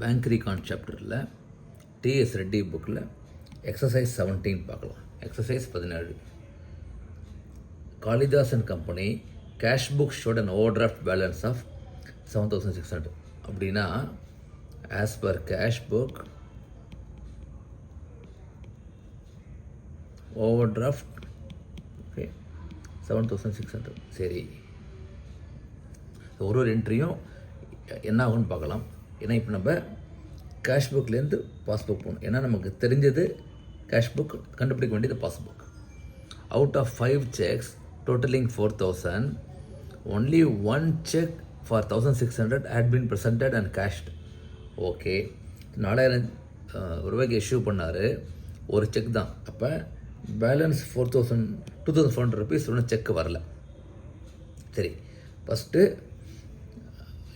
Bank ரீகான் சாப்டரில் DS Reddy புக்கில் exercise 17 பார்க்கலாம். Exercise 17. Kalidas and company cash book showed and overdraft balance of 7,600. அப்படின்னா as per cash book over draft okay 7,600. சரி, ஒரு என்ட்ரியும் என்ன ஆகும்னு பார்க்கலாம். ஏன்னா இப்போ நம்ம கேஷ் புக்லேருந்து பாஸ்புக் போகணும். ஏன்னா நமக்கு தெரிஞ்சது கேஷ் புக், கண்டுபிடிக்க வேண்டியது passbook. Out of 5 checks totaling 4,000, only 1 check for 1,600 had been presented and cashed. Okay, 4,000 ரூபாய்க்கு இஷ்யூ பண்ணார், ஒரு செக் தான். அப்போ பேலன்ஸ் 2,400 ருபீஸ் ஒன்றும் செக் வரல. சரி, ஃபஸ்ட்டு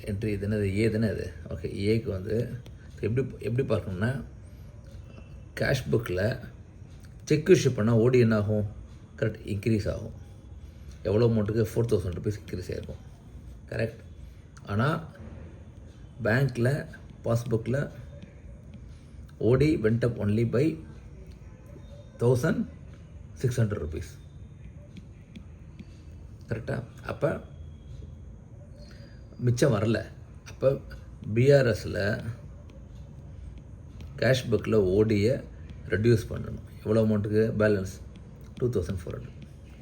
என்ட்ரி இது என்னது, ஏ தானே இது. ஓகே, ஏக்கு வந்து எப்படி பார்க்கணும்னா, கேஷ் புக்கில் செக் இஷ்யூ பண்ணால் ஓடி என்ன ஆகும், கரெக்ட் இன்க்ரீஸ் ஆகும். எவ்வளோ அமௌண்ட்டுக்கு 4,000 ருபீஸ் இன்க்ரீஸ் ஆகிருக்கும், கரெக்ட். ஆனால் பேங்க்கில் பாஸ்புக்கில் OD went up only by 1,600 rupees, கரெக்டாக. அப்போ மிச்சம் வரல. அப்போ பிஆர்எஸில் கேஷ் புக்கில் ஓடியை ரெடியூஸ் பண்ணணும். எவ்வளோ அமௌண்ட்டுக்கு பேலன்ஸ் 2,400.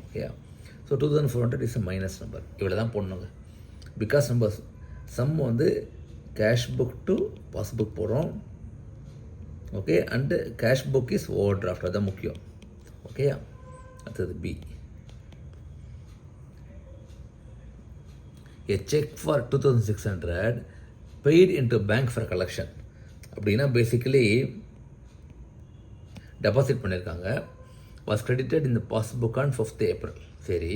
ஓகேயா. So 2,400 is a minus number. இவ்வளோ தான் போடணுங்க. பிகாஸ் நம்ம சம் வந்து கேஷ் புக் டு பாஸ்புக் போடுறோம். Okay, and cash book is over draft, அதுதான் முக்கியம். ஓகேயா. அடுத்தது B. A check for 2,600 paid into bank for collection. அப்படின்னா பேசிக்கலி டெபாசிட் பண்ணியிருக்காங்க, was credited in the passbook on 5th April. சரி,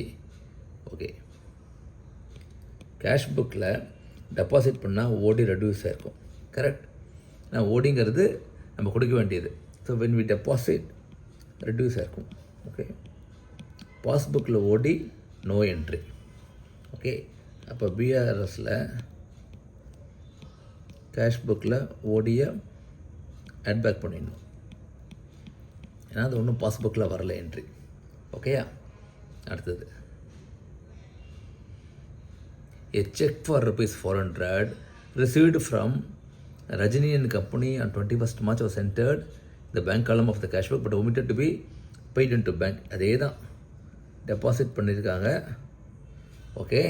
okay. Cash புக்கில் deposit பண்ணால் ஓடி ரெடியூஸ் ஆகிருக்கும், கரெக்ட். நான் ஓடிங்கிறது நம்ம கொடுக்க வேண்டியது. So when we deposit reduce ஆகிருக்கும். ஓகே, பாஸ்புக்கில் ஓடி நோ என்ட்ரி. ஓகே, அப்போ பிஆர்எஸில் கேஷ் புக்கில் ஓடியை ஆட் பேக் பண்ணிடணும். ஏன்னா அது ஒன்றும் பாஸ்புக்கில் வரல என்ட்ரி. ஓகேயா. அடுத்தது a check for ₹400 received from Rajini and Company on 21st March was entered the bank column of the cash book but omitted to be paid into bank. அதே தான் டெபாசிட் பண்ணியிருக்காங்க. ஓகே,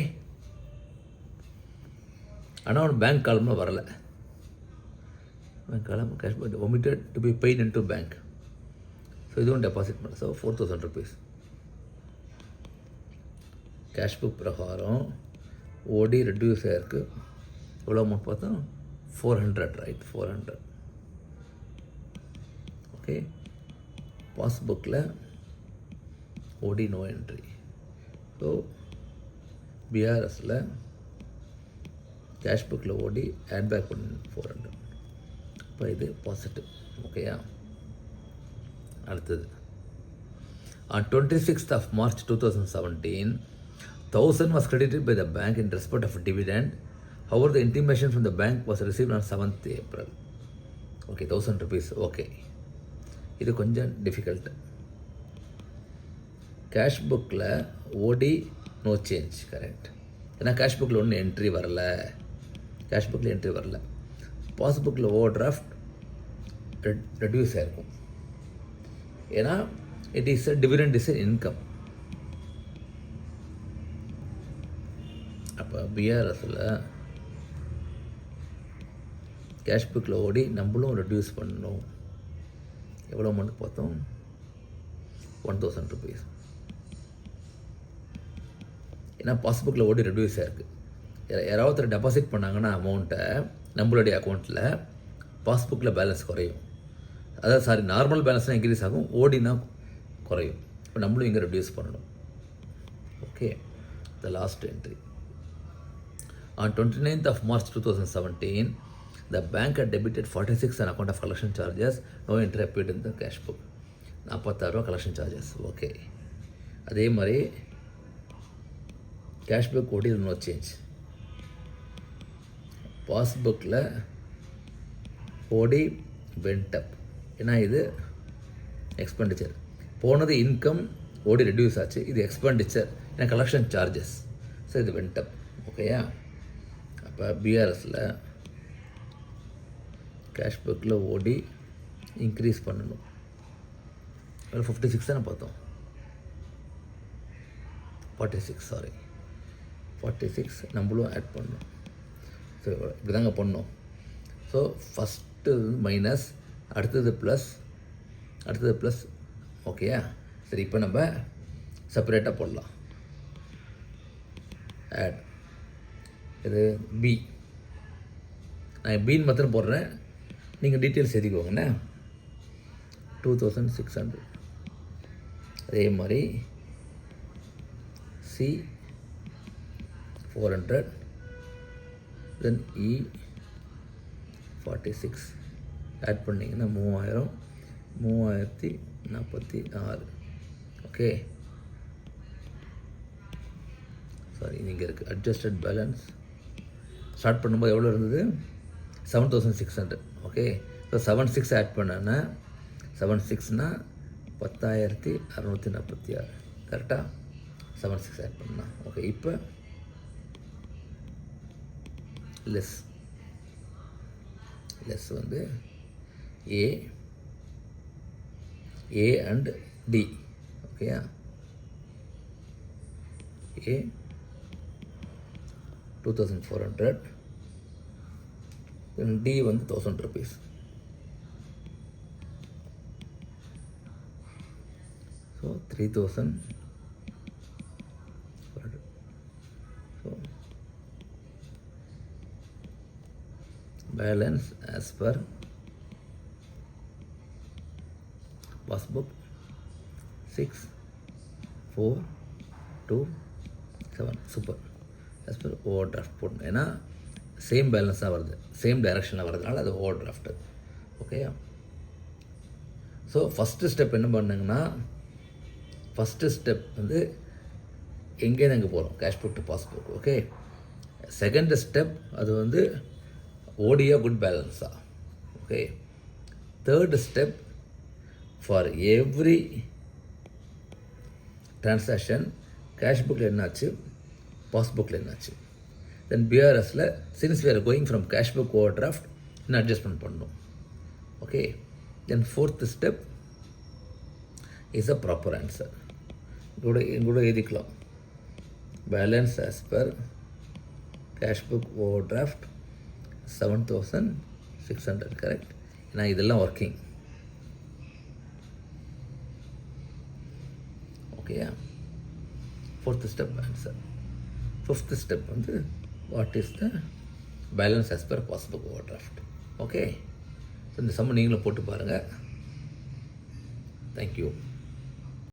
ஆனால் அவன் பேங்க் காலமில் வரலை. Bank காலம் cash book omitted to be paid into bank. So இதுவும் deposit பண்ண. So 4,000 rupees cash book பிரகாரம் ஓடி ரெடியூஸ் ஆகிருக்கு. எவ்வளோ அமௌண்ட் பார்த்தோம், 400, ரைட், 400. ஓகே, பாஸ்புக்கில் OD no entry. So பிஆர்எஸில் cash புக்கில் ஓடி ஆட் பேக் பண்ணி 400. இப்போ இது பாசிட்டிவ். ஓகேயா. அடுத்தது on 26th of March 2017, 1,000 was credited by the bank in respect of a dividend. However, the intimation from the bank was received on 7th April. Okay, 1,000 rupees. Okay, இது கொஞ்சம் difficult. Cash புக்கில் ஓடி no change, correct. ஏன்னா cash புக்கில் ஒன்றும் entry வரல, cash புக்கில் entry வரல. பாஸ்புக்கில் ஓவர் டிராஃப்ட் ரெடியூஸ் ஆகிருக்கும். ஏன்னா it is a dividend is income. அப்போ பிஆர்எஸில் கேஷ் புக்கில் ஓடி நம்மளும் ரெடியூஸ் பண்ணணும். எவ்வளோ அமௌண்ட் பார்த்தோம், 1,000 ருபீஸ். ஏன்னா பாஸ்புக்கில் ஓடி ரெடியூஸ் ஆகிருக்கு. யாராவது ஒருத்தர் டெபாசிட் பண்ணாங்கன்னா அமௌண்ட்டை நம்மளுடைய அக்கௌண்ட்டில், பாஸ்புக்கில் பேலன்ஸ் குறையும். அதாவது சாரி, நார்மல் பேலன்ஸ் தான் இன்க்ரீஸ் ஆகும், ஓடினா குறையும். இப்போ நம்மளும் இங்கே ரெடியூஸ் பண்ணணும். Okay, the last entry. On 29th of March 2017, the bank had debited 46 on account of collection charges. No entry appeared in the cash book. 46 collection charges. Okay, அதே மாதிரி கேஷ் புக் ஓடி நோ சேஞ்ச். பாஸ்புக்கில் ஓடி வெண்ட் அப். ஏன்னா இது expenditure. போனது income, ஓடி reduce ஆச்சு. இது expenditure, ஏன்னா கலெக்ஷன் சார்ஜஸ். ஸோ இது வெண்ட் அப். ஓகேயா? அப்போ பிஆர்எஸில் கேஷ் புக்கில் ஓடி இன்க்ரீஸ் பண்ணணும். 56 தானே பார்த்தோம். 46 நம்மளும் ஆட் பண்ணணும். ஸோ இப்படி தாங்க பண்ணணும். ஸோ ஃபஸ்ட்டு மைனஸ், அடுத்தது ப்ளஸ். ஓகேயா? சரி, இப்போ நம்ம செப்பரேட்டாக போடலாம். ஆட் இது பி. நான் பின்னு மாத்திரம் போடுறேன், நீங்கள் டீட்டெயில்ஸ் எழுதிக்கோங்கண்ணே. 2600. அதே மாதிரி சி 400, தென் இ 46 ஆட் பண்ணிங்கன்னா 3046. ஓகே, சாரி, இங்கே இருக்குது அட்ஜஸ்டட் பேலன்ஸ். ஸ்டார்ட் பண்ணும்போது எவ்வளோ இருந்தது? 7600. ஓகே, ஸோ 76 ஆட் பண்ணேன்னா 76னா 10646. கரெக்டாக? 76 ஆட் பண்ணா. ஓகே, இப்போ லெஸ் வந்து ஏ அண்ட் டி. ஓகேயா? ஏ 2400, டி வந்து 1000 rupees. So 3000. So balance as per passbook 6427. Super. As per over draft போடணும். ஏன்னா சேம் பேலன்ஸாக வருது, சேம் டைரக்ஷனில் வர்றதுனால அது ஓவர் டிராஃப்ட். ஓகேயா? ஸோ ஃபஸ்ட்டு ஸ்டெப் என்ன பண்ணுங்கன்னா, ஃபஸ்ட்டு ஸ்டெப் வந்து எங்கேருந்து அங்கே போகிறோம், cash book to passbook. Okay, second step அது வந்து ஓடியா குட் பேலன்ஸா. Okay, third step for every transaction cash புக்கில் என்னாச்சு, பாஸ்புக்கில் என்னாச்சு. தென் பிஆர்எஸில் since we are going from cash book over draft இன்னும் அட்ஜஸ்ட்மெண்ட் பண்ணணும். Okay, then fourth step is a proper answer. கூட எழுதிக்கலாம். Balance as per cash book over draft 7600. Correct? ஏன்னா இதெல்லாம் ஒர்க்கிங். ஓகேயா? Fourth step answer. Fifth step வந்து what is the balance as per passbook over draft. Okay, so இந்த சம்ம நீங்களும் போட்டு பாருங்கள். தேங்க்யூ.